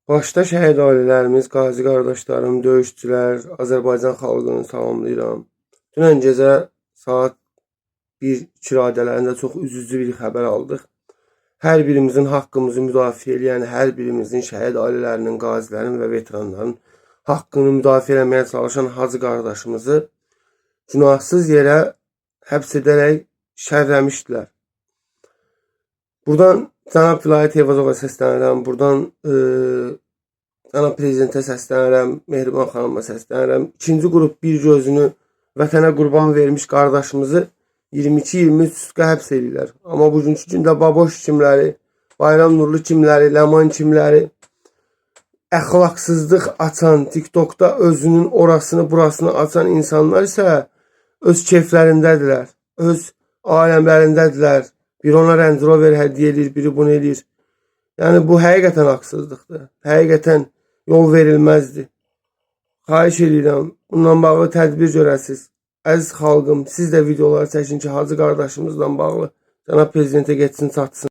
Başda şəhid ailələrimiz, qazi qardaşlarım, döyüşçülər, Azərbaycan xalqını salamlayıram. Dünən gecə saat 1-2 radələrində çox üzücü bir xəbər aldıq. Hər birimizin haqqımızı müdafiə edən, hər birimizin şəhid ailələrinin, qazilərin və veteranların haqqını müdafiə etməyə çalışan hacı qardaşımızı günahsız yerə həbs edərək şərləmişdilər. Buradan cənab Vilayət Eyvazova səslənirəm, buradan cənab Prezidentə səslənirəm, Mehriban xanıma səslənirəm. İkinci qrup bir gözünü vətənə qurban vermiş qardaşımızı 22-23 sutka həbs edirlər. Amma bugünkü gündə Baboş kimləri, Bayram Nurlu kimləri, Ləman kimləri, əxlaqsızlıq açan, TikTokda özünün orasını burasını açan insanlar isə öz keyflərindədirlər, öz aləmlərindədirlər. Biri ona Range Rover hədiyyə edir, biri bunu edir. Yəni bu həqiqətən haqsızlıqdır. Həqiqətən yol verilməzdir. Xahiş edirəm, bununla bağlı tədbir görəsiz. Əziz xalqım, siz də videolar çəkin ki, hacı qardaşımızla bağlı cənab prezidentə getsin, çatsın.